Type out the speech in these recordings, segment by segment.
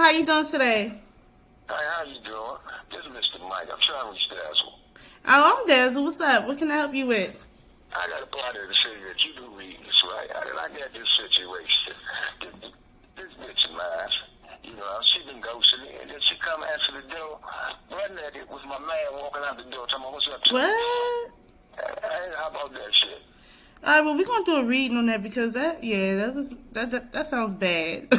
How you doing today? Hi, how you doing? This is Mr. Mike. I'm trying to reach Dazzle. Oh, I'm Dazzle. What's up? What can I help you with? I got a party to say that you do readings, right? I got this situation. This bitch of mine, she been ghosting me, and then she come answer the door, running at it with my man walking out the door, talking about what's up to me. What? How about that shit? All right, well, we're gonna do a reading on that because that sounds bad. And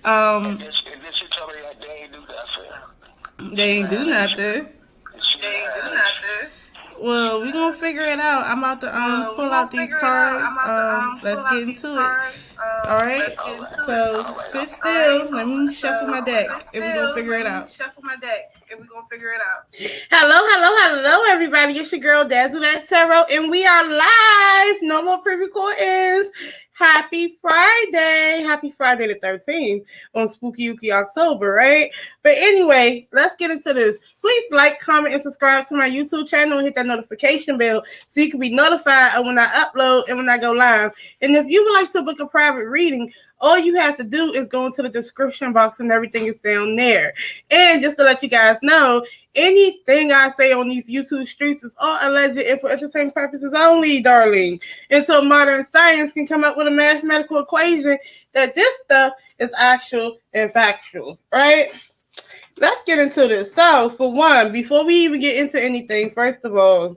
um, then she told me that they ain't do nothing. they She ain't do lying, ain't she? nothing. She lying, ain't she? Well, we're gonna figure it out. I'm about to pull out these cards. Let's get into it. All right. All right. So All right. sit still. Let me shuffle my deck, and we're gonna figure it out. Hello, everybody. It's your girl DAZZLE, and we are live. No more pre-recordings. Happy Friday the 13th on Spooky Yuki October, right? But anyway, let's get into this. Please like, comment, and subscribe to my YouTube channel and hit that notification bell so you can be notified of when I upload and when I go live. And if you would like to book a private reading, all you have to do is go into the description box and everything is down there. And just to let you guys know, anything I say on these YouTube streets is all alleged and for entertainment purposes only, darling. Until modern science can come up with a mathematical equation that this stuff is actual and factual, right? Let's get into this. So, for one, before we even get into anything, first of all,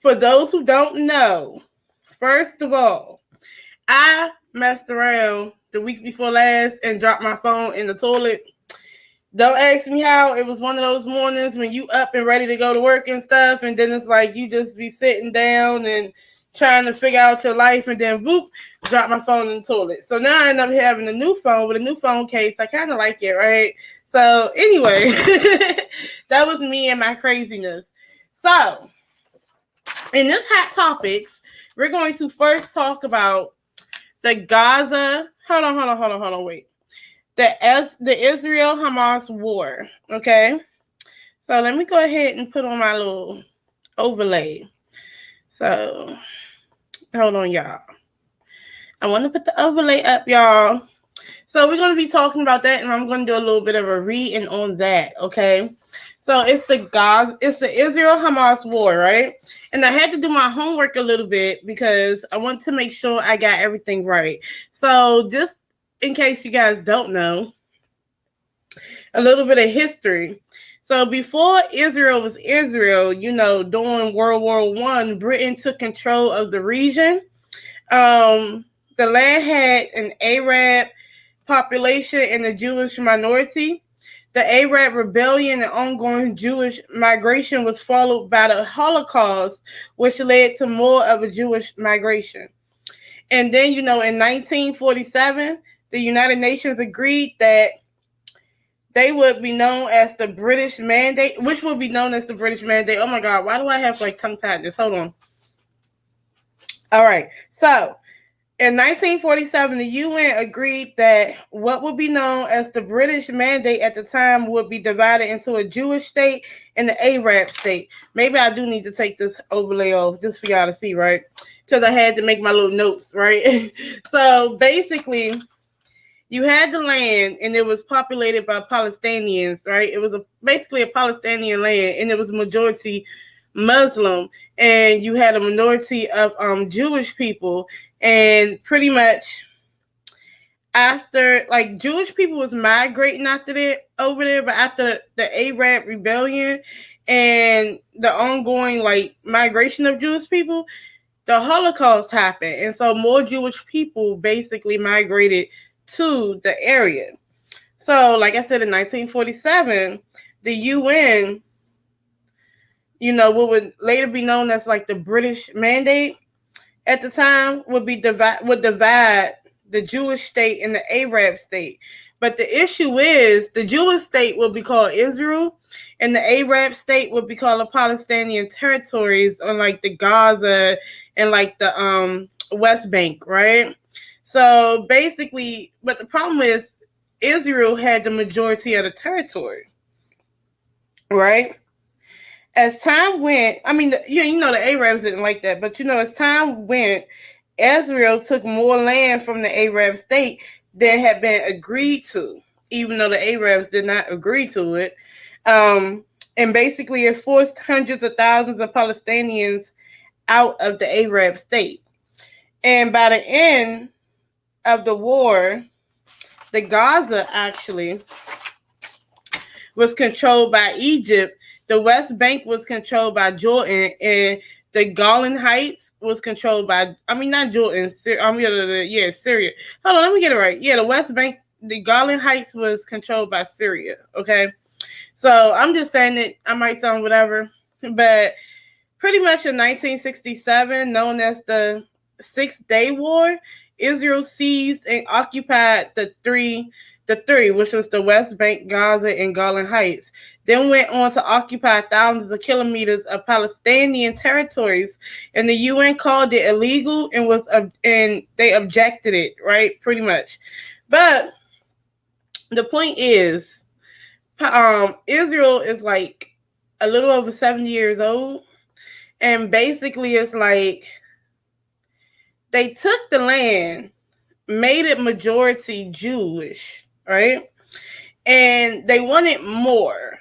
for those who don't know, first of all, I messed around the week before last and dropped my phone in the toilet. Don't ask me how. It was one of those mornings when you up and ready to go to work and stuff, and then it's like you just be sitting down and trying to figure out your life, and then boop, drop my phone in the toilet. So now I end up having a new phone with a new phone case. I kind of like it, right? So anyway, that was me and my craziness. So in this hot topics, we're going to first talk about the Gaza. Hold on, wait. The Israel-Hamas war, okay? So let me go ahead and put on my little overlay. So, hold on, y'all. I want to put the overlay up, y'all. So we're going to be talking about that, and I'm going to do a little bit of a reading on that, okay? So it's the Israel-Hamas war, right? And I had to do my homework a little bit because I want to make sure I got everything right. So just in case you guys don't know, a little bit of history. So before Israel was Israel, during World War I, Britain took control of the region. The land had an Arab population and a Jewish minority. The Arab rebellion and ongoing Jewish migration was followed by the Holocaust, which led to more of a Jewish migration. And then, in 1947, the United Nations agreed that they would be known as the British Mandate, which would be known as the British Mandate. Oh my God, why do I have tongue-tiedness? Hold on. All right, so in 1947, the UN agreed that what would be known as the British Mandate at the time would be divided into a Jewish state and the Arab state. Maybe I do need to take this overlay off just for y'all to see, right? Because I had to make my little notes, right? So basically, you had the land, and it was populated by Palestinians, right? It was basically a Palestinian land, and it was majority Muslim, and you had a minority of Jewish people, and pretty much after, Jewish people was migrating over there, but after the Arab rebellion and the ongoing migration of Jewish people, the Holocaust happened, and so more Jewish people basically migrated to the area. So, like I said, in 1947, the UN, what would later be known as the British Mandate at the time would divide the Jewish state and the Arab state. But the issue is the Jewish state would be called Israel, and the Arab state would be called the Palestinian territories on the Gaza and the West Bank, right? So basically, but the problem is Israel had the majority of the territory, right? As time went, I mean, the Arabs didn't like that, but as time went, Israel took more land from the Arab state than had been agreed to, even though the Arabs did not agree to it. And basically, it forced hundreds of thousands of Palestinians out of the Arab state. And by the end of the war, the Gaza actually was controlled by Egypt. The West Bank was controlled by Jordan, and the Golan Heights was controlled by, not Jordan, Syria. Hold on, let me get it right. Yeah, the West Bank, the Golan Heights was controlled by Syria. Okay, so I'm just saying that I might sound whatever, but pretty much in 1967, known as the Six-Day War, Israel seized and occupied the three, which was the West Bank, Gaza, and Golan Heights, then went on to occupy thousands of kilometers of Palestinian territories, and the UN called it illegal and they objected it, right? Pretty much. But the point is, Israel is like a little over 70 years old, and basically it's like they took the land, made it majority Jewish, right? And they wanted more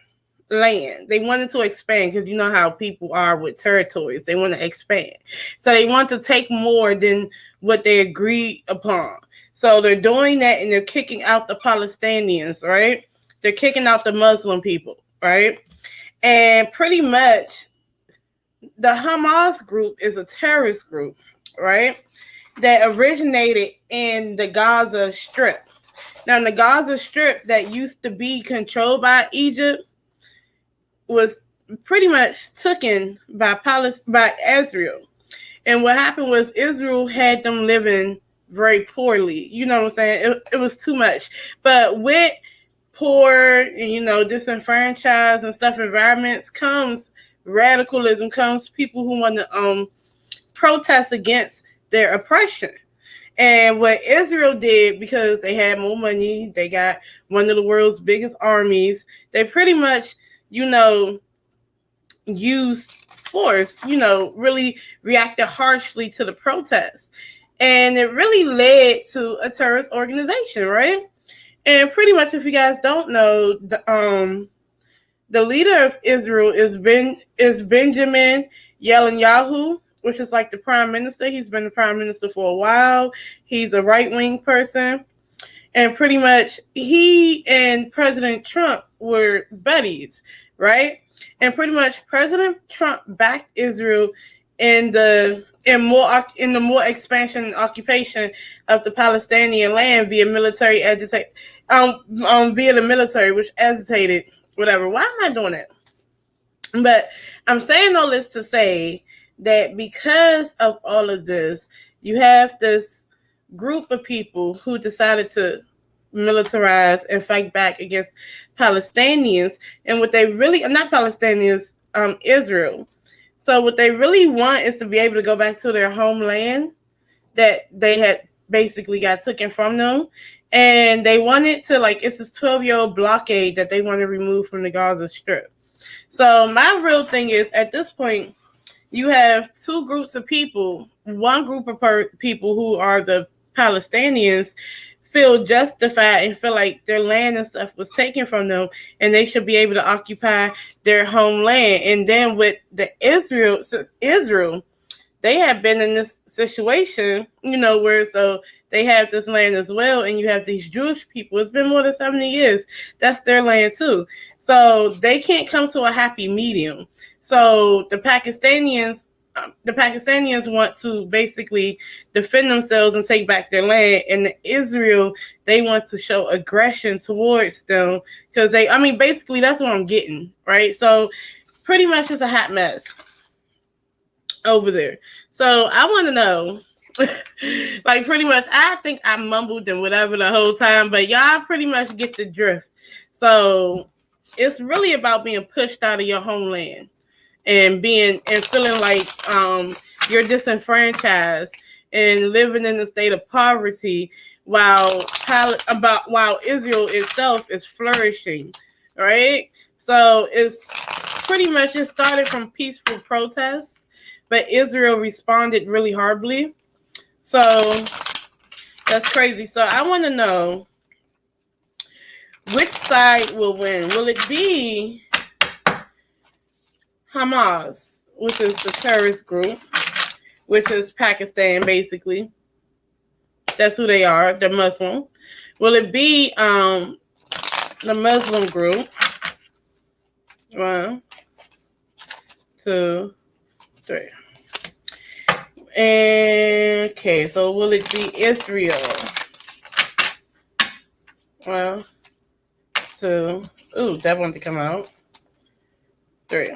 land. They wanted to expand, because you know how people are with territories. They want to expand. So they want to take more than what they agreed upon. So they're doing that, and they're kicking out the Palestinians, right? They're kicking out the Muslim people, right? And pretty much the Hamas group is a terrorist group, right? That originated in the Gaza Strip. Now, the Gaza Strip that used to be controlled by Egypt was pretty much taken by Israel. And what happened was Israel had them living very poorly. You know what I'm saying? It was too much. But with poor and, disenfranchised and stuff environments comes radicalism, comes people who want to protest against their oppression. And what Israel did, because they had more money, they got one of the world's biggest armies, they pretty much, used force, really reacted harshly to the protests. And it really led to a terrorist organization, right? And pretty much, if you guys don't know, the leader of Israel is Benjamin Netanyahu, which is like the prime minister. He's been the prime minister for a while. He's a right-wing person. And pretty much he and President Trump were buddies, right? And pretty much President Trump backed Israel in the more expansion and occupation of the Palestinian land via military via the military, which agitated whatever. Why am I doing that? But I'm saying all this to say that because of all of this, you have this group of people who decided to militarize and fight back against Palestinians, and what they really, not Palestinians, Israel. So what they really want is to be able to go back to their homeland that they had basically got taken from them. And they wanted to, it's this 12-year-old blockade that they want to remove from the Gaza Strip. So my real thing is, at this point, you have two groups of people. One group of people who are the Palestinians feel justified and feel like their land and stuff was taken from them, and they should be able to occupy their homeland. And then with the Israel, they have been in this situation, where so they have this land as well, and you have these Jewish people. It's been more than 70 years. That's their land too. So they can't come to a happy medium. So the Pakistanians want to basically defend themselves and take back their land, and Israel, they want to show aggression towards them, because basically that's what I'm getting, right? So pretty much it's a hot mess over there. So I want to know, pretty much, I think I mumbled and whatever the whole time, but y'all pretty much get the drift. So it's really about being pushed out of your homeland and feeling like you're disenfranchised and living in a state of poverty while Israel itself is flourishing, right? So it's pretty much, it started from peaceful protests, but Israel responded really horribly. So that's crazy. So I want to know, Which side will win? Will it be HAMAS, which is the terrorist group, which is Pakistan, basically? That's who they are. They're Muslim. Will it be the Muslim group? 1, 2, 3. Okay, so will it be Israel? 1, 2. Ooh, that one to come out. 3.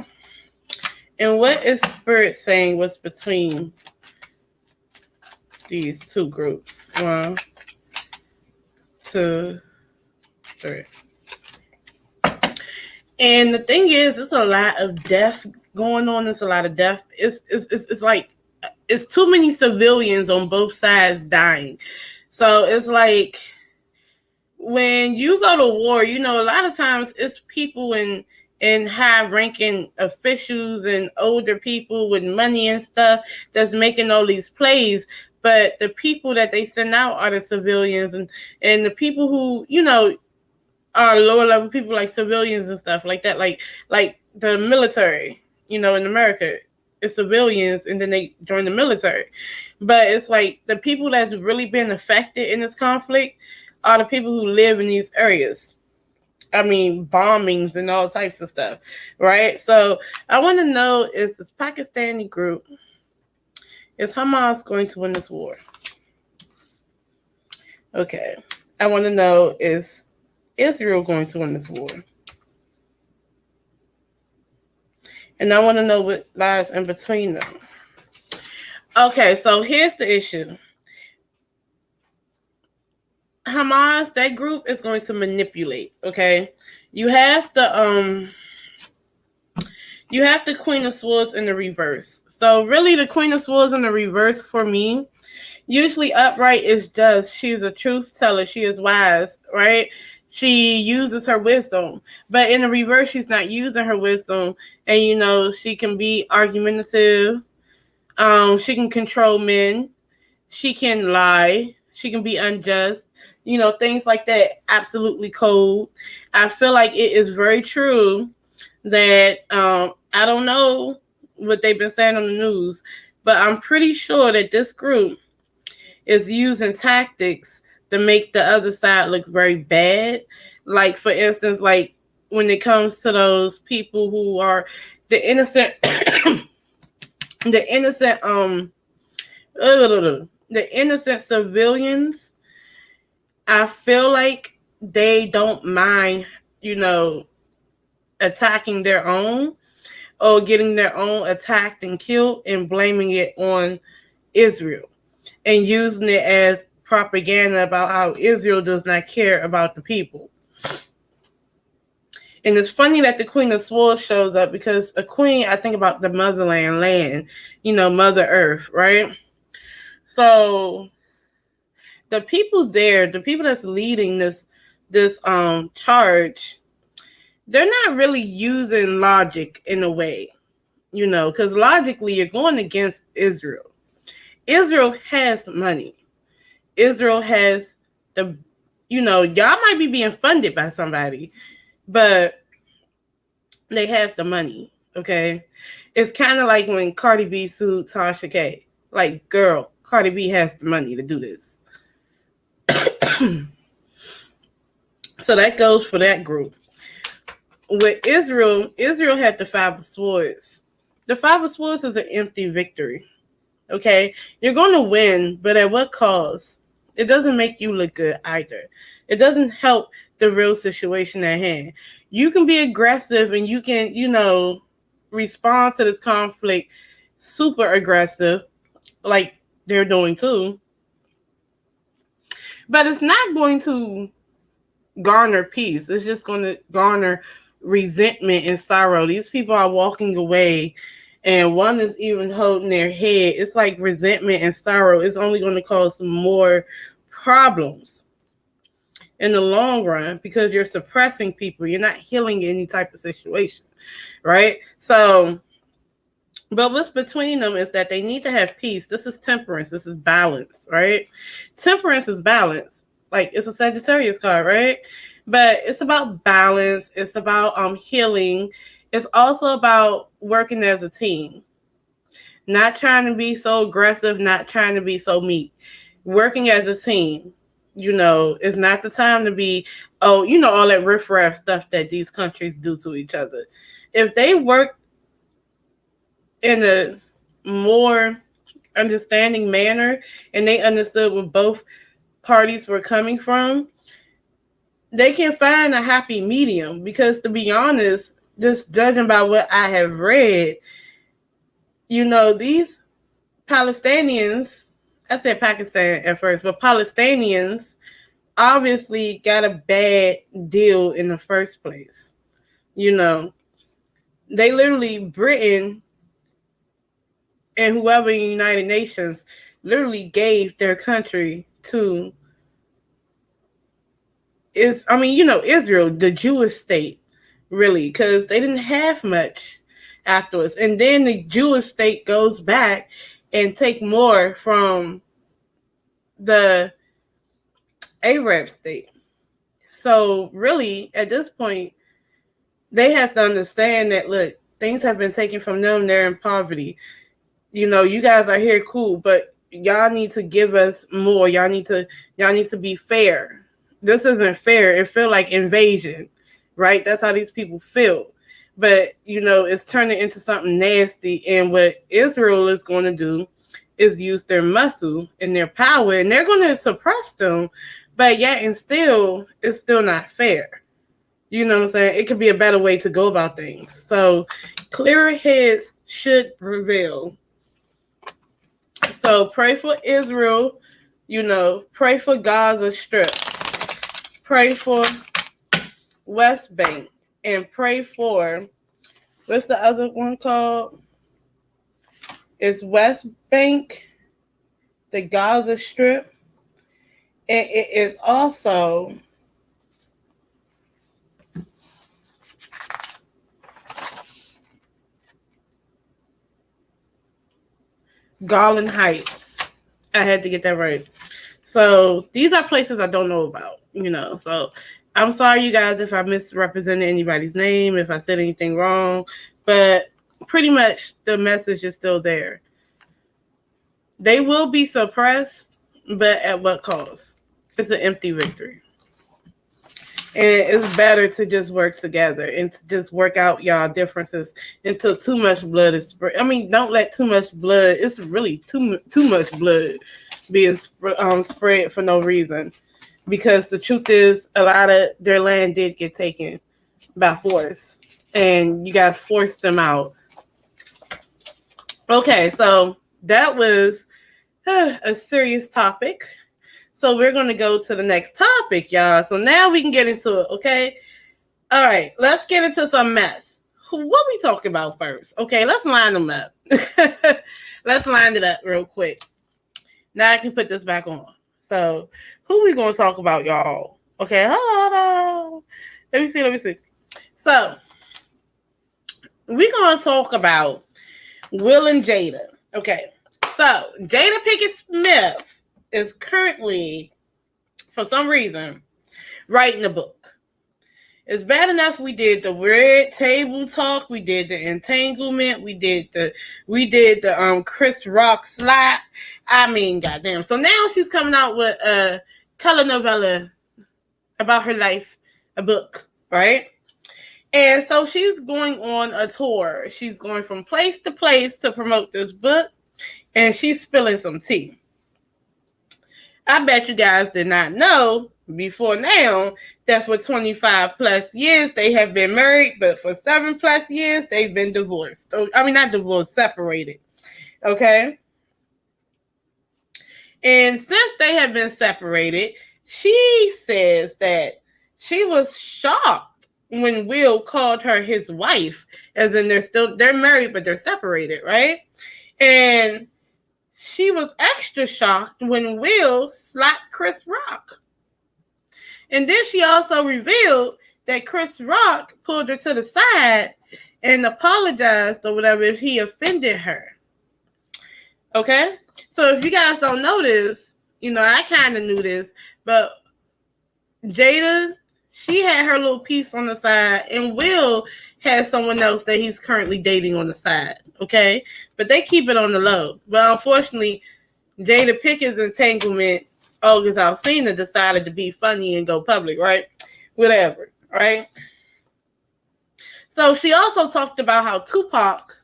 And what is Spirit saying was between these two groups? 1, 2, 3. And the thing is, it's a lot of death going on. It's a lot of death. It's like it's too many civilians on both sides dying. So it's like when you go to war, you know, a lot of times it's people and high-ranking officials and older people with money and stuff that's making all these plays. But the people that they send out are the civilians and the people who, you know, are lower level people like civilians and stuff like that. Like the military, you know, in America, it's civilians and then they join the military. But it's like the people that's really been affected in this conflict are the people who live in these areas. I mean, bombings and all types of stuff, right? So I want to know, is this Pakistani group, is Hamas going to win this war? Okay. I want to know, is Israel going to win this war? And I want to know what lies in between them. Okay, so here's the issue. Hamas, that group is going to manipulate, okay? You have the Queen of Swords in the reverse. So really the Queen of Swords in the reverse for me, usually upright is just, she's a truth teller, she is wise, right? She uses her wisdom. But in the reverse, she's not using her wisdom. And, you know, she can be argumentative. She can control men. She can lie. She can be unjust. You know, things like that. Absolutely cold. I feel like it is very true that I don't know what they've been saying on the news, but I'm pretty sure that this group is using tactics to make the other side look very bad. Like, for instance, like when it comes to those people who are the innocent, the innocent civilians, I feel like they don't mind, you know, attacking their own or getting their own attacked and killed and blaming it on Israel and using it as propaganda about how Israel does not care about the people. And it's funny that the Queen of Swords shows up because a queen, I think about the motherland, land, you know, Mother Earth, right? So the people there, the people that's leading this charge, they're not really using logic in a way, you know, because logically you're going against Israel. Israel has money. Israel has the, you know, y'all might be being funded by somebody, but they have the money, okay? It's kind of like when Cardi B sued Tasha K. Like, girl, Cardi B has the money to do this. So that goes for that group. With Israel, Israel had the Five of Swords. The Five of Swords is an empty victory, okay? You're going to win, but at what cost? It doesn't make you look good either. It doesn't help the real situation at hand. You can be aggressive and you can, you know, respond to this conflict super aggressive, like they're doing too. But it's not going to garner peace. It's just going to garner resentment and sorrow. These people are walking away and one is even holding their head. It's like resentment and sorrow. It's only going to cause more problems in the long run because you're suppressing people. You're not healing any type of situation, right? So, but what's between them is that they need to have peace. This is temperance. This is balance, right? Temperance is balance. Like, it's a Sagittarius card, right? But it's about balance. It's about healing. It's also about working as a team. Not trying to be so aggressive, not trying to be so meek. Working as a team. It's not the time to be, all that riffraff stuff that these countries do to each other. If they work in a more understanding manner and they understood where both parties were coming from, they can find a happy medium. Because to be honest, just judging by what I have read, these Palestinians, I said Pakistan at first, but Palestinians obviously got a bad deal in the first place. They literally, Britain and whoever in the United Nations literally gave their country to Israel, the Jewish state, really, because they didn't have much afterwards. And then the Jewish state goes back and take more from the Arab state. So really, at this point, they have to understand that, look, things have been taken from them. They're in poverty. You guys are here, cool, but y'all need to give us more. Y'all need to be fair. This isn't fair. It feels like invasion, right? That's how these people feel. But, it's turning into something nasty. And what Israel is going to do is use their muscle and their power, and they're going to suppress them. But yet and still, it's still not fair. You know what I'm saying? It could be a better way to go about things. So clearer heads should prevail. So pray for Israel, pray for Gaza Strip, pray for West Bank, and pray for, what's the other one called? It's West Bank, the Gaza Strip, and it is also Garland Heights. I had to get that right. So these are places I don't know about, So I'm sorry, you guys, if I misrepresented anybody's name, if I said anything wrong, but pretty much the message is still there. They will be suppressed, but at what cost? It's an empty victory. And it's better to just work together and to just work out y'all differences until too much blood is spread. Don't let too much blood. It's really too much blood being spread for no reason. Because the truth is, a lot of their land did get taken by force, and you guys forced them out. Okay, so that was a serious topic. So we're going to go to the next topic, y'all. So now we can get into it, okay? All right, let's get into some mess. What we talking about first? Okay, let's line them up. Let's line it up real quick. Now I can put this back on. So who we going to talk about, y'all? Okay, hold on. Let me see. So we're going to talk about Will and Jada. Okay, so Jada Pinkett Smith is currently, for some reason, writing a book. It's bad enough we did the red table talk, we did the entanglement, we did the Chris Rock slap. Goddamn. So now she's coming out with a telenovela about her life, a book, right? And so she's going on a tour. She's going from place to place to promote this book, and she's spilling some tea. I bet you guys did not know before now that for 25 plus years they have been married, but for 7 plus years they've been divorced. Not divorced, separated. Okay? And since they have been separated, she says that she was shocked when Will called her his wife, as in they're married, but they're separated, right? And she was extra shocked when Will slapped Chris Rock. And then she also revealed that Chris Rock pulled her to the side and apologized or whatever if he offended her. Okay? So if you guys don't know this, I kind of knew this, but Jada she had her little piece on the side, and Will has someone else that he's currently dating on the side. Okay, but they keep it on the low. But unfortunately, Jada Pickett's entanglement, August Alsina decided to be funny and go public, right? Whatever, right? So she also talked about how Tupac,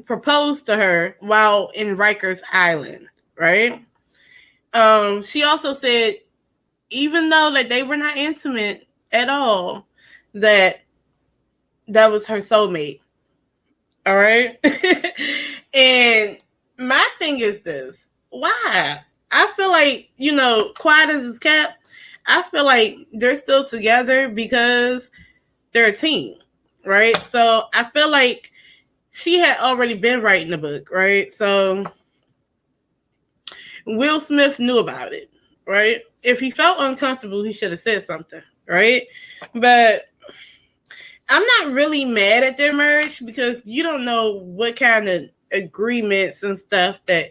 proposed to her while in Rikers Island, right? She also said, even though that they were not intimate at all, that was her soulmate. All right. And my thing is this: why? I feel like, quiet as it's kept, I feel like they're still together because they're a team, right? So I feel like she had already been writing the book, right? So Will Smith knew about it, right? If he felt uncomfortable, he should have said something, right? But I'm not really mad at their marriage because you don't know what kind of agreements and stuff that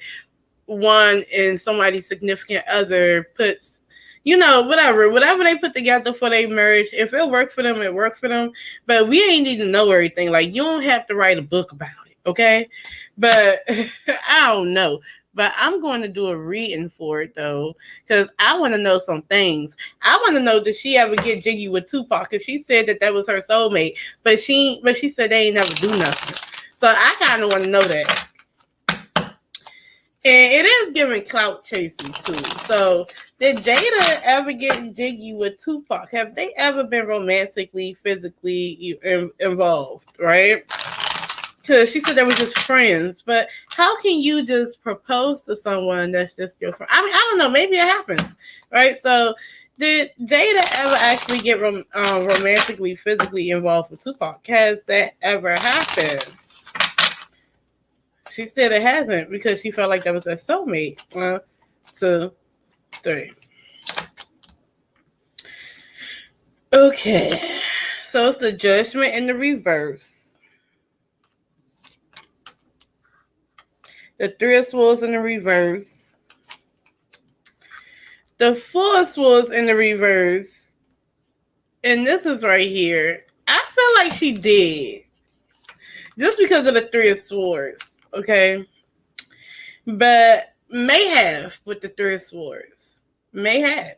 one and somebody's significant other puts, whatever they put together for their marriage. If it worked for them, it worked for them. But we ain't need to know everything. Like, you don't have to write a book about it, okay? But I don't know. But I'm going to do a reading for it, though, because I want to know some things. I want to know, did she ever get jiggy with Tupac? Because she said that was her soulmate, but she said they ain't never do nothing. So I kind of want to know that. And it is giving clout chasing, too. So did Jada ever get jiggy with Tupac? Have they ever been romantically, physically involved, right? Because she said they were just friends, but how can you just propose to someone that's just your friend? I mean, I don't know. Maybe it happens, right? So, did Jada ever actually get romantically, physically involved with Tupac? Has that ever happened? She said it hasn't because she felt like that was her soulmate. 1, 2, 3. Okay, so it's the Judgment in the reverse. The 3 of Swords in the reverse. The 4 of Swords in the reverse. And this is right here. I feel like she did. Just because of the 3 of Swords. Okay? But may have with the 3 of Swords. May have.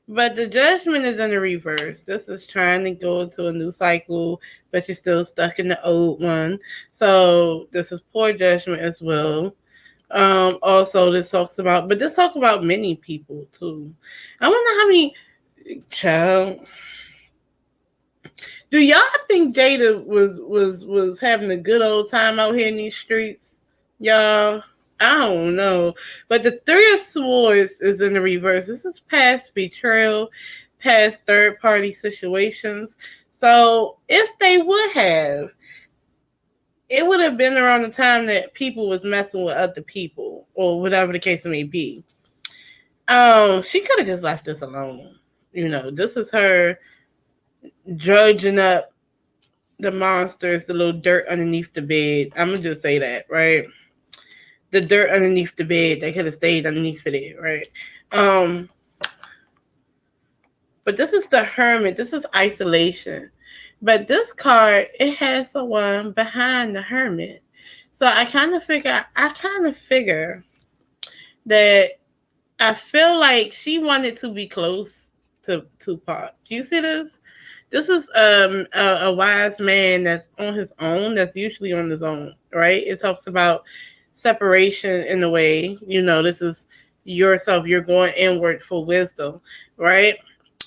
But the Judgment is in the reverse. This is trying to go into a new cycle, but you're still stuck in the old one. So this is poor judgment as well. Also, this talks about many people too. I wonder how many. Child, do y'all think Jada was having a good old time out here in these streets, y'all? I don't know. But the 3 of Swords is in the reverse. This is past betrayal, past third-party situations. So if they would have, it would have been around the time that people was messing with other people or whatever the case may be. She could have just left this alone. This is her drudging up the monsters, the little dirt underneath the bed. I'm going to just say that, right? The dirt underneath the bed, they could have stayed underneath it, right? But this is the Hermit. This is isolation. But this card, it has someone behind the Hermit. So I kind of figure that I feel like she wanted to be close to Tupac. Do you see this? This is a wise man that's on his own, that's usually on his own, right? It talks about separation in a way. This is yourself. You're going inward for wisdom, right?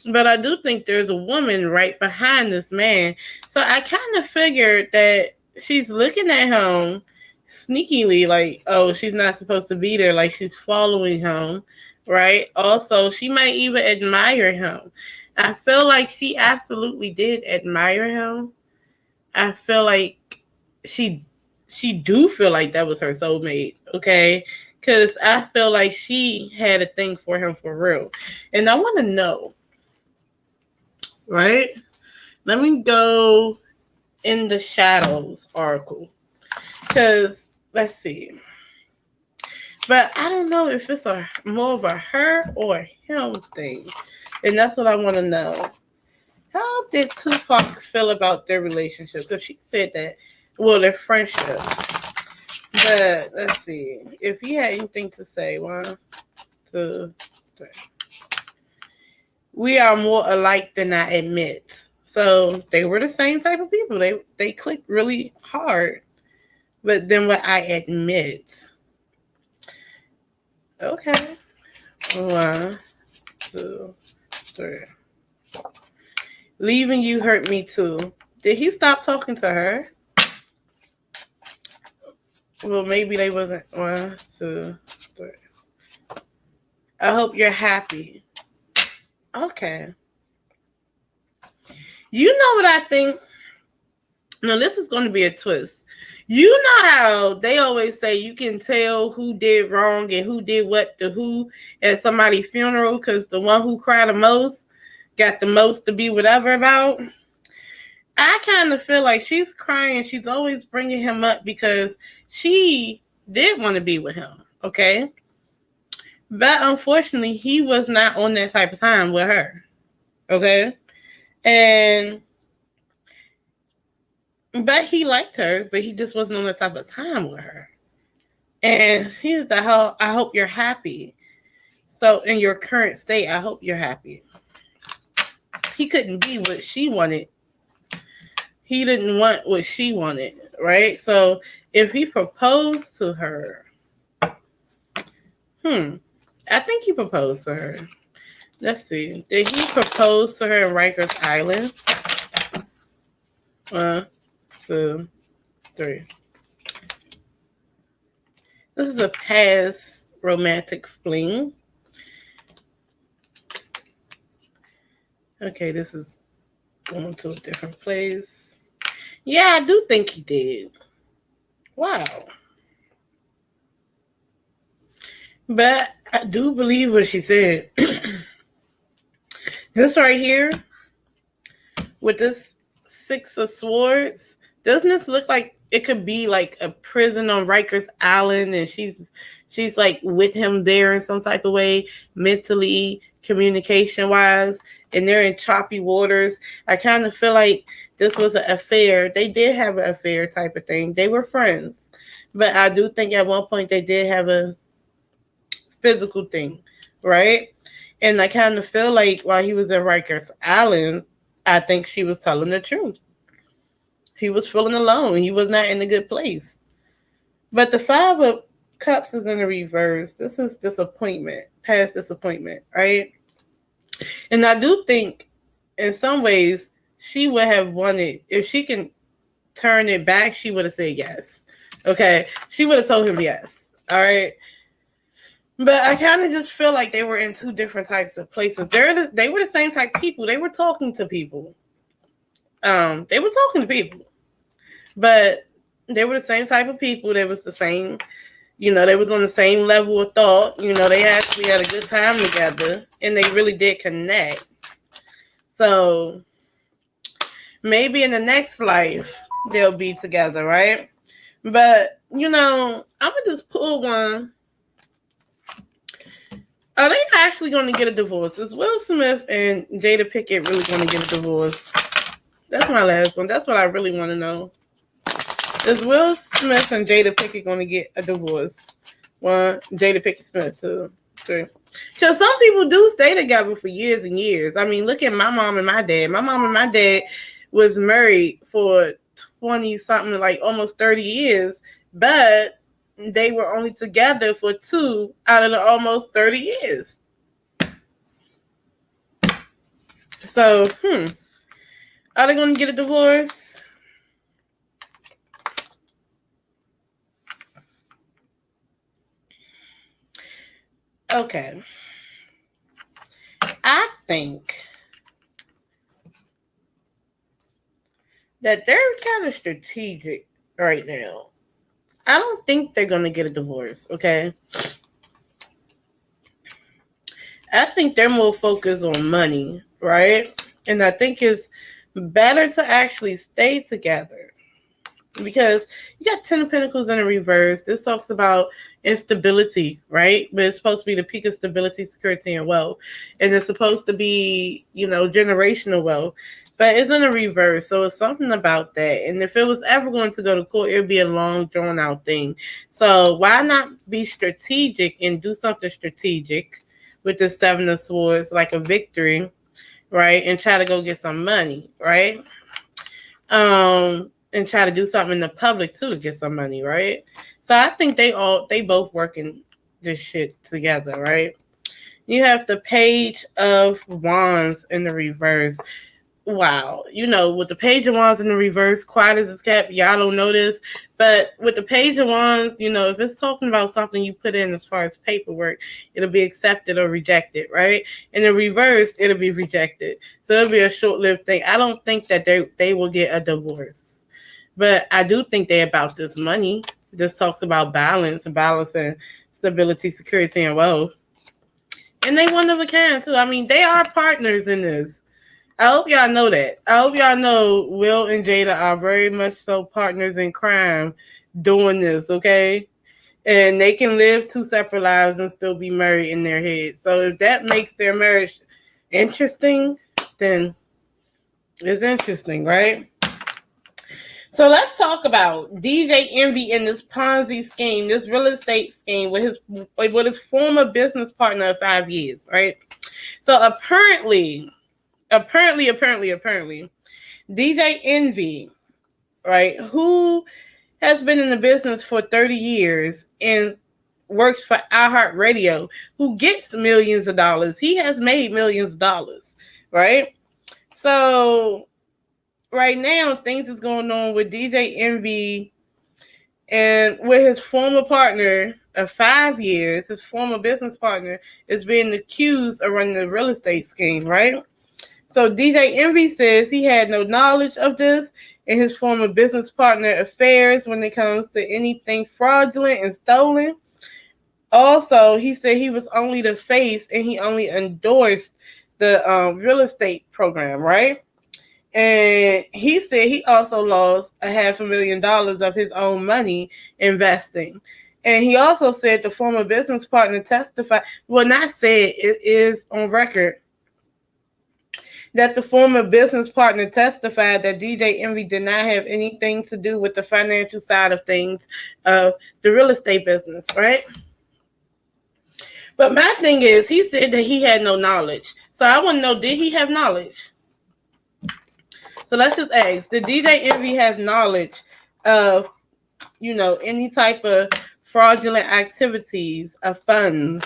But I do think there's a woman right behind this man. So I kind of figured that she's looking at him sneakily, like, oh, she's not supposed to be there. Like, she's following him, right? Also, she might even admire him. I feel like she absolutely did admire him. I feel like she do feel like that was her soulmate, okay? Because I feel like she had a thing for him for real. And I want to know, right? Let me go in the shadows article. Because, let's see. But I don't know if it's a more of a her or him thing. And that's what I want to know. How did Tupac feel about their relationship? Because she said that, well, their friendship. But let's see. If he had anything to say, 1, 2, 3. We are more alike than I admit. So they were the same type of people. They clicked really hard. But then what I admit. Okay. 1, 2, 3. Leaving you hurt me too. Did he stop talking to her? Well, maybe they wasn't. 1, 2, 3. I hope you're happy. Okay. You know what I think? Now, this is going to be a twist. You know how they always say you can tell who did wrong and who did what to who at somebody's funeral because the one who cried the most got the most to be whatever about? I kind of feel like she's crying. She's always bringing him up because she did want to be with him, okay? But unfortunately, he was not on that type of time with her, okay? But he liked her, but he just wasn't on that type of time with her. And he's the hell, I hope you're happy. So in your current state, I hope you're happy. He couldn't be what she wanted. He didn't want what she wanted, right? So if he proposed to her, I think he proposed to her. Let's see. Did he propose to her in Rikers Island? 1, 2, 3. This is a past romantic fling. Okay, this is going to a different place. Yeah, I do think he did. Wow. But I do believe what she said. This right here, with this 6 of Swords, doesn't this look like it could be like a prison on Rikers Island and she's like with him there in some type of way, mentally, communication-wise, and they're in choppy waters. I kind of feel like this was an affair. They did have an affair type of thing. They were friends. But I do think at one point they did have a physical thing, right? And I kind of feel like while he was at Rikers Island, I think she was telling the truth. He was feeling alone. He was not in a good place. But the 5 of Cups is in the reverse. This is disappointment, past disappointment, right? And I do think in some ways she would have wanted, if she can turn it back, she would have said yes. Okay? She would have told him yes. All right? But I kind of just feel like they were in 2 different types of places. They were the same type of people. They were talking to people. They were talking to people. But they were the same type of people. They was the same, they was on the same level of thought. They actually had a good time together. And they really did connect. So maybe in the next life, they'll be together, right? But, I'm going to just pull one. Are they actually going to get a divorce? Is Will Smith and Jada Pinkett really going to get a divorce? That's my last one. That's what I really want to know. Is Will Smith and Jada Pinkett going to get a divorce? 1, Jada Pinkett Smith, 2, 3. So some people do stay together for years and years. I mean, look at my mom and my dad. My mom and my dad was married for 20-something, like almost 30 years. But they were only together for 2 out of the almost 30 years. So, are they going to get a divorce? Okay. I think that they're kind of strategic right now. I don't think they're going to get a divorce, okay? I think they're more focused on money, right? And I think it's better to actually stay together Because you got 10 of Pentacles in the reverse. This talks about instability, right? But it's supposed to be the peak of stability, security, and wealth. And it's supposed to be, generational wealth. But it's in the reverse, so it's something about that. And if it was ever going to go to court, it would be a long, drawn-out thing. So why not be strategic and do something strategic with the Seven of Swords, like a victory, right? And try to go get some money, right? And try to do something in the public too to get some money, right? So I think they both working this shit together, right? You have the Page of Wands in the reverse. Wow. With the Page of Wands in the reverse, quiet as it's kept, y'all don't know this, but with the Page of Wands, if it's talking about something you put in as far as paperwork, it'll be accepted or rejected, right? In the reverse, it'll be rejected. So it'll be a short-lived thing. I don't think that they will get a divorce, but I do think they're about this money. This talks about balance and stability, security, and wealth. And they one of a kind, too. I mean, they are partners in this. I hope y'all know that. I hope y'all know Will and Jada are very much so partners in crime doing this, okay? And they can live two separate lives and still be married in their head. So if that makes their marriage interesting, then it's interesting, right? So let's talk about DJ Envy in this Ponzi scheme, this real estate scheme with his former business partner of 5 years, right? So apparently, DJ Envy, right, who has been in the business for 30 years and works for iHeartRadio, who gets millions of dollars. He has made millions of dollars, right? So right now, things is going on with DJ Envy and with his former partner of 5 years, his former business partner is being accused of running the real estate scheme, right? So DJ Envy says he had no knowledge of this and his former business partner affairs when it comes to anything fraudulent and stolen. Also, he said he was only the face and he only endorsed the real estate program, right? And he said he also lost $500,000 of his own money investing. And he also said the former business partner testified, well, not said, it is on record, that the former business partner testified that DJ Envy did not have anything to do with the financial side of things of the real estate business, right? But my thing is, he said that he had no knowledge. So I want to know, did he have knowledge? So let's just ask, did DJ Envy have knowledge of, any type of fraudulent activities of funds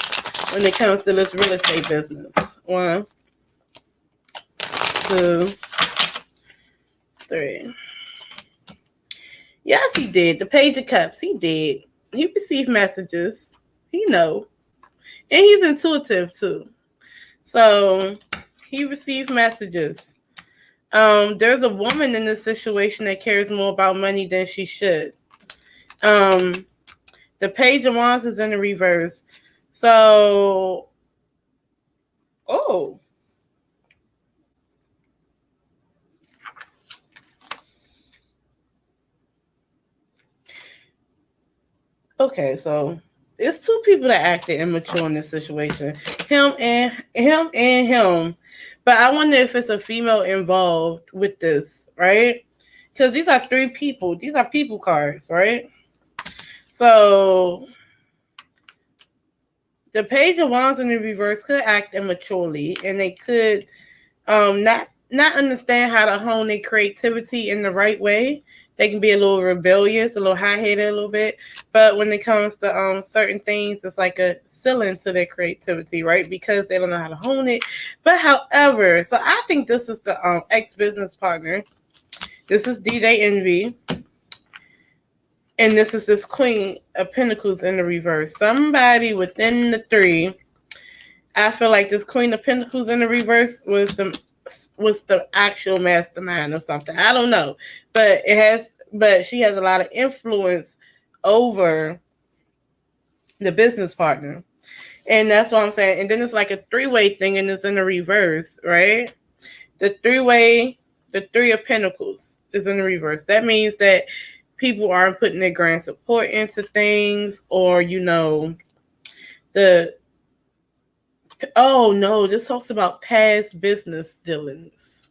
when it comes to this real estate business? 1, 2, 3. Yes, he did. The Page of Cups, he did. He received messages. He know. And he's intuitive too. So he received messages. There's a woman in this situation that cares more about money than she should. The Page of Wands is in the reverse. So, okay, so it's two people that acted immature in this situation. Him and him. But I wonder if it's a female involved with this, right? Because these are 3 people. These are people cards, right? So the Page of Wands in the reverse could act immaturely, and they could not understand how to hone their creativity in the right way. They can be a little rebellious, a little high-headed a little bit. But when it comes to certain things, it's like a ceiling to their creativity, right? Because they don't know how to hone it. But however, so I think this is the ex-business partner. This is DJ Envy. And this is this Queen of Pentacles in the reverse. Somebody within the 3. I feel like this Queen of Pentacles in the reverse was the actual mastermind or something. I don't know. But she has a lot of influence over the business partner. And that's what I'm saying. And then it's like a 3-way thing and it's in the reverse, right? The 3-way, the 3 of Pentacles is in the reverse. That means that people aren't putting their grand support into things, or this talks about past business dealings.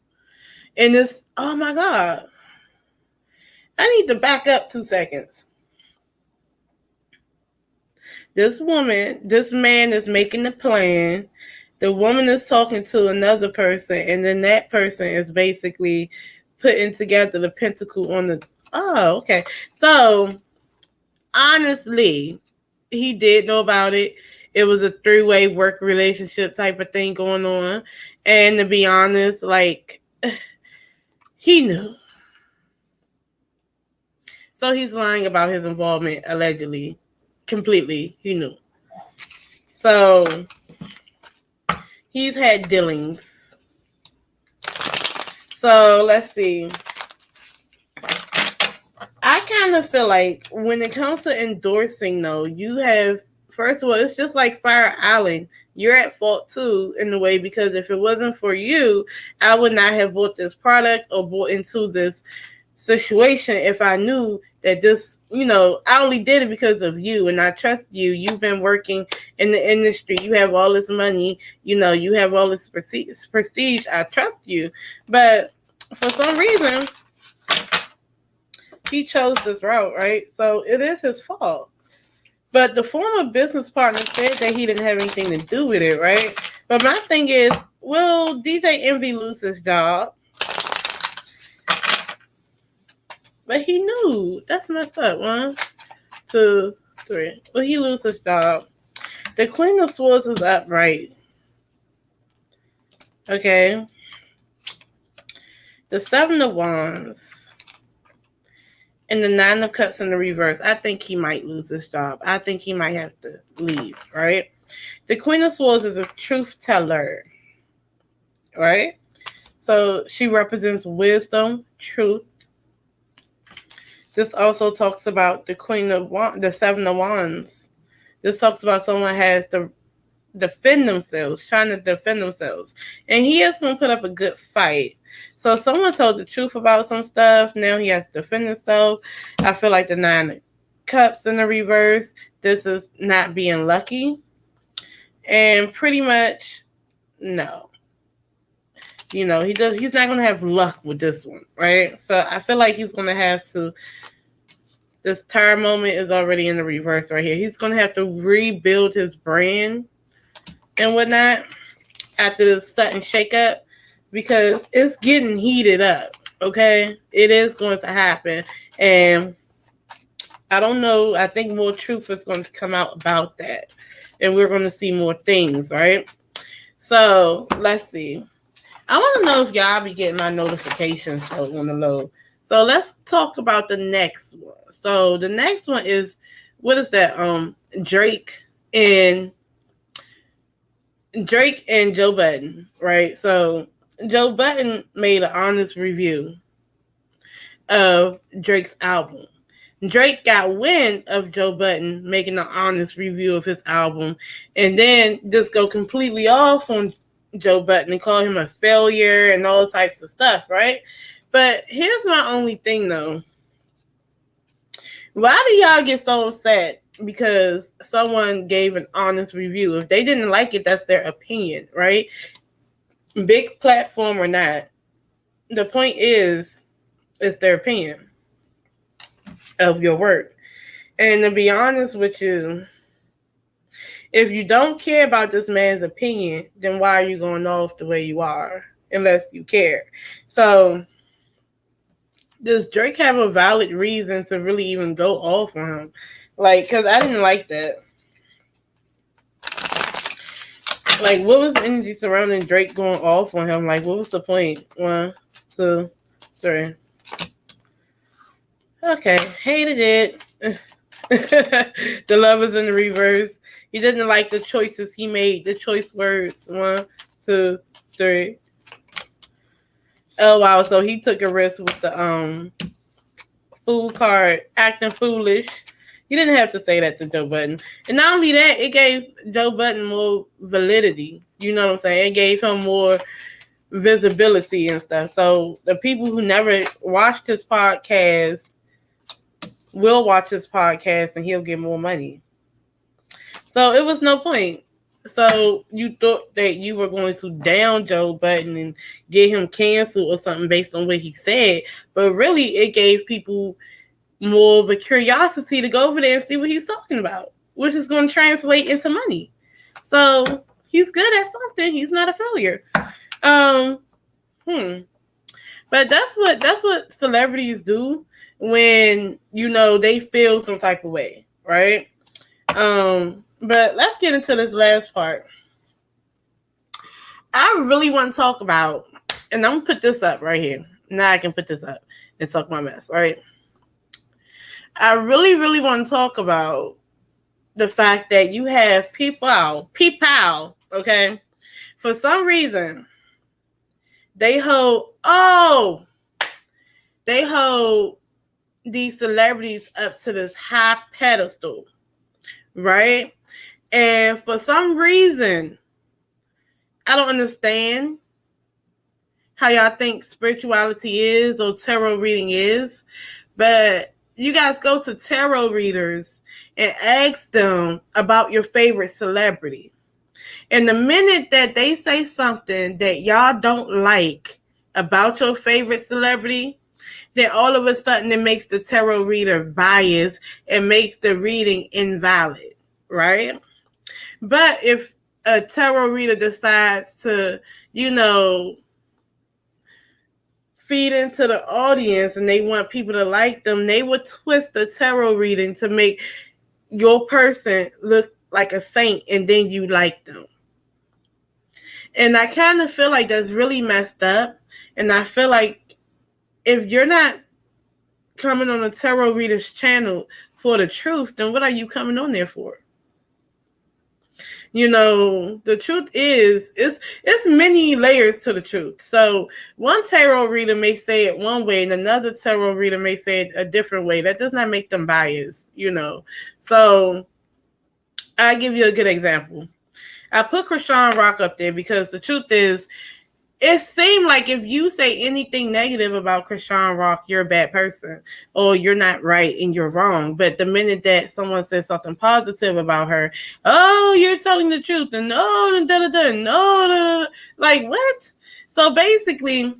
And this, oh my God, I need to back up 2 seconds. This man is making the plan. The woman is talking to another person, and then that person is basically putting together the pentacle on the. Oh, okay. So, honestly, he did know about it. It was a 3-way work relationship type of thing going on. And to be honest, like, he knew. So he's lying about his involvement, allegedly. Completely. He knew. So he's had dealings. So let's see. I kind of feel like when it comes to endorsing, though, you have, first of all, it's just like Fire Island. You're at fault too, in a way, because if it wasn't for you, I would not have bought this product or bought into this situation if I knew that this, I only did it because of you and I trust you. You've been working in the industry. You have all this money. You have all this prestige. I trust you. But for some reason, he chose this route, right? So it is his fault. But the former business partner said that he didn't have anything to do with it, right? But my thing is, will DJ Envy lose his job? But he knew. That's messed up. 1, 2, 3. Will he lose his job? The Queen of Swords is upright. Okay. The 7 of Wands. And the 9 of Cups in the reverse. I think he might lose his job. I think he might have to leave, right? The Queen of Swords is a truth teller, right? So she represents wisdom, truth. This also talks about the Queen of Wands, the 7 of Wands. This talks about someone has to defend themselves, trying to defend themselves. And he is going to put up a good fight. So someone told the truth about some stuff. Now he has to defend himself. I feel like the 9 of Cups in the reverse. This is not being lucky. And pretty much, no. He's not going to have luck with this one, right? So I feel like he's going to have to, this Tower moment is already in the reverse right here. He's going to have to rebuild his brand and whatnot after this sudden shakeup, because it's getting heated up, okay? It is going to happen. And I don't know. I think more truth is going to come out about that. And we're going to see more things, right? So, let's see. I want to know if y'all be getting my notifications on the low. So, let's talk about the next one. So, the next one is, what is that? Drake and Joe Budden, right? So, Joe Budden made an honest review of Drake's album. Drake got wind of Joe Budden making an honest review of his album, and then just go completely off on Joe Budden and call him a failure and all types of stuff, right? But here's my only thing, though. Why do y'all get so upset because someone gave an honest review? If they didn't like it, that's their opinion, right? Big platform or not, the point is, it's their opinion of your work. And to be honest with you, if you don't care about this man's opinion, then why are you going off the way you are? Unless you care. So, does Drake have a valid reason to really even go off on him? Like, because I didn't like that. Like, what was the energy surrounding Drake going off on him? Like, what was the point? 1, 2, 3. Okay, hated it. The love is in the reverse. He didn't like the choices he made, the choice words. 1, 2, 3. Oh, wow. So he took a risk with the fool card, acting foolish. He didn't have to say that to Joe Budden. And not only that, it gave Joe Budden more validity. You know what I'm saying? It gave him more visibility and stuff. So the people who never watched his podcast will watch his podcast and he'll get more money. So it was no point. So you thought that you were going to down Joe Budden and get him canceled or something based on what he said, but really it gave people more of a curiosity to go over there and see what he's talking about, which is going to translate into money. So he's good at something. He's not a failure. But that's what celebrities do when they feel some type of way, right? But let's get into this last part. I really want to talk about, and I'm gonna put this up right here. Now I can put this up and talk my mess, right? I really, really want to talk about the fact that you have people, okay? For some reason, they hold these celebrities up to this high pedestal, right? And for some reason, I don't understand how y'all think spirituality is or tarot reading is, but you guys go to tarot readers and ask them about your favorite celebrity. And the minute that they say something that y'all don't like about your favorite celebrity, then all of a sudden it makes the tarot reader biased and makes the reading invalid, right? But if a tarot reader decides to, feed into the audience and they want people to like them, they would twist the tarot reading to make your person look like a saint and then you like them. And I kind of feel like that's really messed up. And I feel like if you're not coming on a tarot reader's channel for the truth, then what are you coming on there for? The truth is, it's many layers to the truth. So one tarot reader may say it one way and another tarot reader may say it a different way. That does not make them biased, So I'll give you a good example. I put Krishan Rock up there because the truth is, it seemed like if you say anything negative about Krishan Rock, you're a bad person or you're not right and you're wrong. But the minute that someone says something positive about her, oh, you're telling the truth and no, like what? So basically,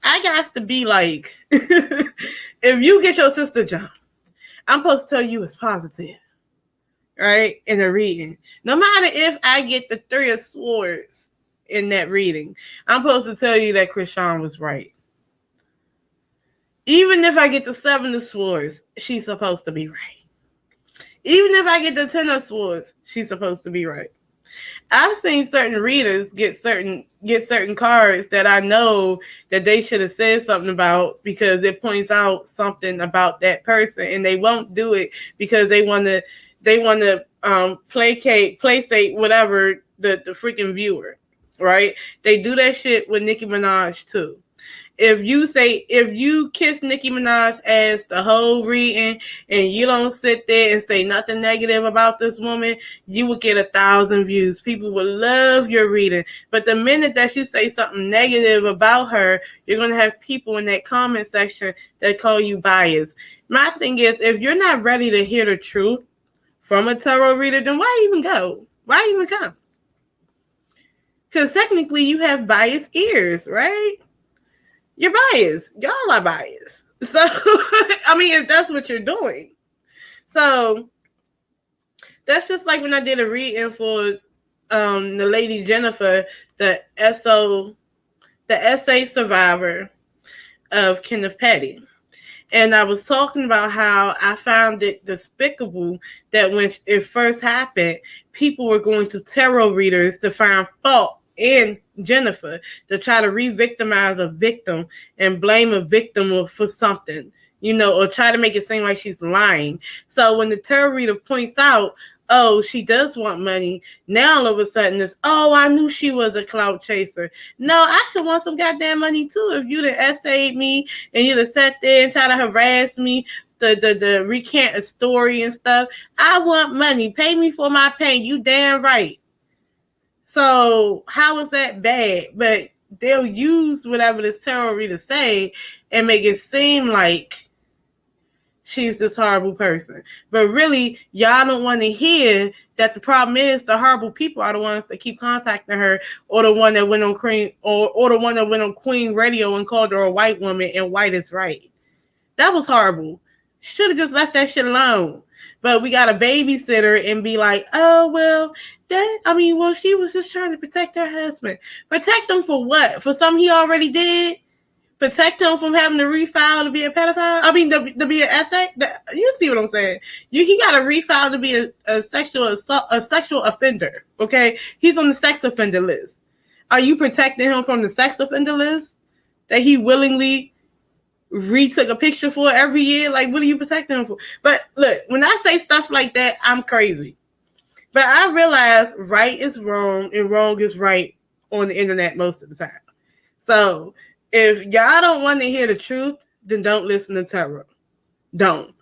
I got to be like, if you get your sister jumped, I'm supposed to tell you it's positive, right? In a reading. No matter if I get the 3 of Swords in that reading, I'm supposed to tell you that Krishan was right. Even if I get the 7 of Swords, she's supposed to be right. Even if I get the 10 of Swords, she's supposed to be right. I've seen certain readers get certain cards that I know that they should have said something about because it points out something about that person, and they won't do it because they want to placate whatever the freaking viewer. Right? They do that shit with Nicki Minaj too. If you kiss Nicki Minaj as the whole reading and you don't sit there and say nothing negative about this woman, you will get 1,000 views. People will love your reading. But the minute that you say something negative about her, you're going to have people in that comment section that call you biased. My thing is, if you're not ready to hear the truth from a tarot reader, then why even go? Why even come? Because technically you have biased ears, right? You're biased. Y'all are biased. So, if that's what you're doing. So, that's just like when I did a reading for the lady Jennifer, the essay survivor of Kenneth Petty. And I was talking about how I found it despicable that when it first happened, people were going to tarot readers to find fault in Jennifer, to try to re-victimize a victim and blame a victim for something, or try to make it seem like she's lying. So when the tarot reader points out, oh, she does want money, now all of a sudden it's, oh, I knew she was a clout chaser. No, I should want some goddamn money too. If you'd have essayed me and you'd have sat there and tried to harass me, the recant a story and stuff, I want money. Pay me for my pain. You damn right. So how is that bad? But they'll use whatever this tarot reader say and make it seem like she's this horrible person. But really, y'all don't want to hear that the problem is the horrible people are the ones that keep contacting her, or the one that went on Queen, or the one that went on Queen Radio and called her a white woman and white is right. That was horrible. Should have just left that shit alone. But we got a babysitter and be like, oh, well, she was just trying to protect her husband. Protect him for what? For something he already did? Protect him from having to refile to be a pedophile? I mean, to be an essay? You see what I'm saying? He got to refile to be a sexual offender, okay? He's on the sex offender list. Are you protecting him from the sex offender list that he willingly retook a picture for every year? Like, what are you protecting him for? But look, when I say stuff like that, I'm crazy. But I realize right is wrong and wrong is right on the internet most of the time. So if y'all don't want to hear the truth, then don't listen to tarot. Don't.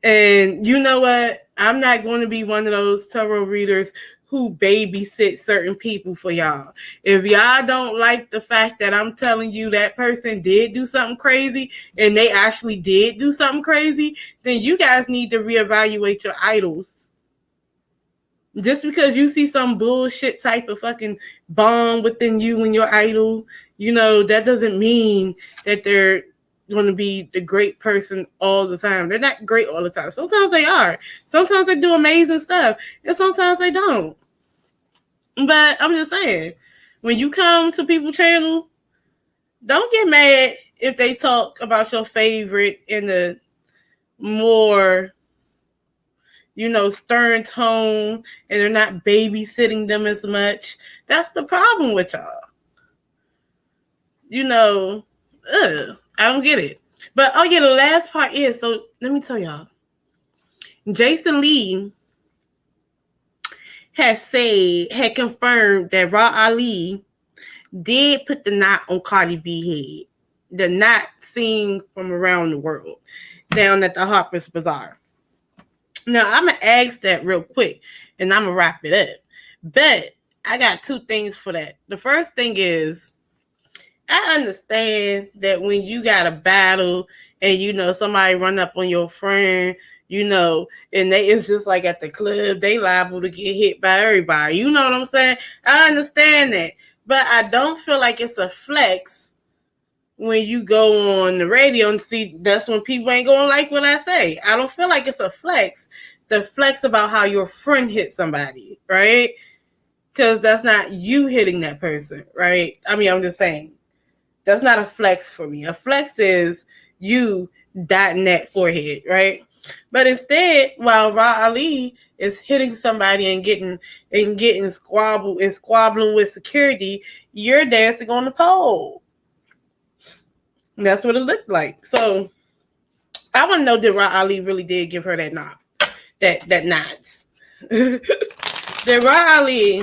And you know what? I'm not going to be one of those tarot readers who babysit certain people for y'all. If y'all don't like the fact that I'm telling you that person did do something crazy and they actually did do something crazy, then you guys need to reevaluate your idols. Just because you see some bullshit type of fucking bomb within you and your idol, that doesn't mean that they're going to be the great person all the time. They're not great all the time. Sometimes they are. Sometimes they do amazing stuff, and sometimes they don't. But I'm just saying, when you come to people's channel, don't get mad if they talk about your favorite in a more, stern tone, and they're not babysitting them as much. That's the problem with y'all. I don't get it. But, the last part is, so let me tell y'all. Jason Lee had confirmed that Ra Ali did put the knot on Cardi B head. The knot seen from around the world down at the Harper's Bazaar. Now, I'm going to ask that real quick, and I'm going to wrap it up. But I got two things for that. The first thing is, I understand that when you got a battle and, somebody run up on your friend, and it's just like at the club, they liable to get hit by everybody. You know what I'm saying? I understand that. But I don't feel like it's a flex when you go on the radio and see that's when people ain't going to like what I say. I don't feel like it's a flex. The flex about how your friend hit somebody, right? Because that's not you hitting that person, right? I mean, I'm just saying. That's not a flex for me. A flex is you dotting that forehead, right? But instead, while Ra Ali is hitting somebody and getting squabbling with security, you're dancing on the pole. And that's what it looked like. So I want to know, did Ra Ali really did give her that nod? That nods. Did Ra Ali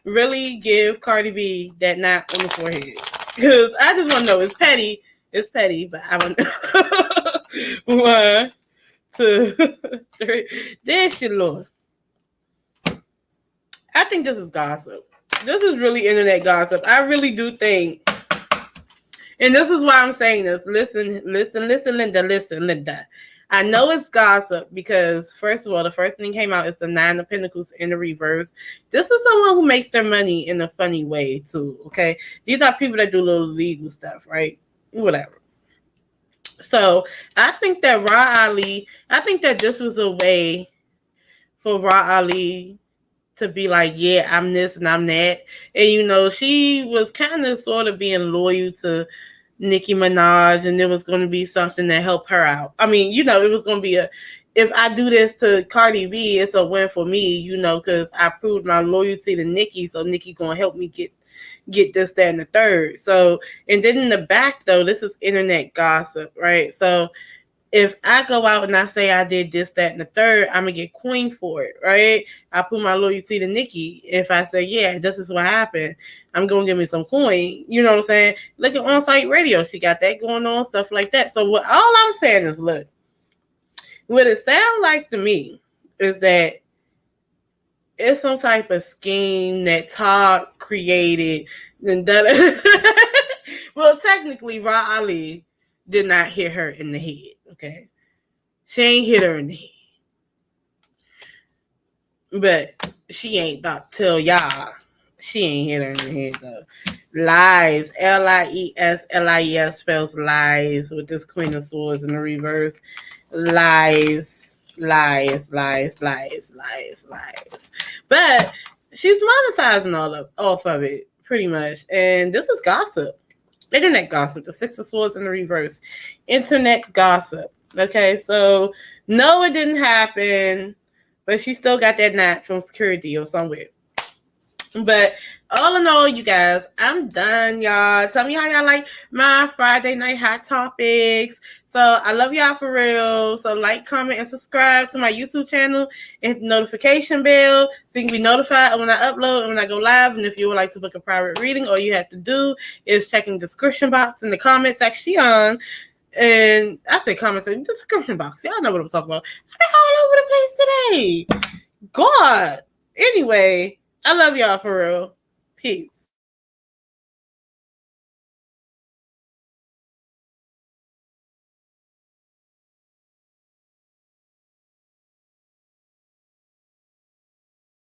really give Cardi B that nod on the forehead? Because I just want to know. It's petty, but I want to know. 1, 2, 3. There's your Lord. I think this is gossip. This is really internet gossip. I really do think. And this is why I'm saying this. Listen, Linda. Listen, Linda. I know it's gossip because, first of all, the first thing came out is the 9 of Pentacles in the reverse. This is someone who makes their money in a funny way, too, okay? These are people that do little legal stuff, right? Whatever. So, I think that this was a way for Ra Ali to be like, yeah, I'm this and I'm that. And, she was kind of sort of being loyal to Nicki Minaj, and there was going to be something that helped her out. I mean, it was going to be if I do this to Cardi B, it's a win for me, because I proved my loyalty to Nicki, so Nicki going to help me get this, that, and the third. So, and then in the back, though, this is internet gossip, right? So, if I go out and I say I did this, that, and the third, I'm going to get queen for it, right? I put my loyalty to Nicki. If I say, yeah, this is what happened, I'm going to give me some coin. You know what I'm saying? Look at on-site radio. She got that going on, stuff like that. So all I'm saying is, look, what it sounds like to me is that it's some type of scheme that Todd created. Well, technically, Ra Ali did not hit her in the head, okay? She ain't hit her in the head. But she ain't about to tell y'all. She ain't hit her in the head, though. Lies. Lies. Lies spells lies with this Queen of Swords in the reverse. Lies. Lies. Lies. Lies. Lies. Lies. But she's monetizing off of it, pretty much. And this is gossip. Internet gossip. The Six of Swords in the reverse. Internet gossip. Okay, so no, it didn't happen. But she still got that knot from security or somewhere. But all in all, you guys, I'm done, y'all. Tell me how y'all like my Friday night hot topics. So I love y'all for real. So like, comment, and subscribe to my YouTube channel and hit the notification bell so you can be notified when I upload and when I go live. And if you would like to book a private reading, all you have to do is check in the description box in the comment section. And I say comments in the description box. Y'all know what I'm talking about. I'm all over the place today. God. Anyway, I love y'all for real. Peace.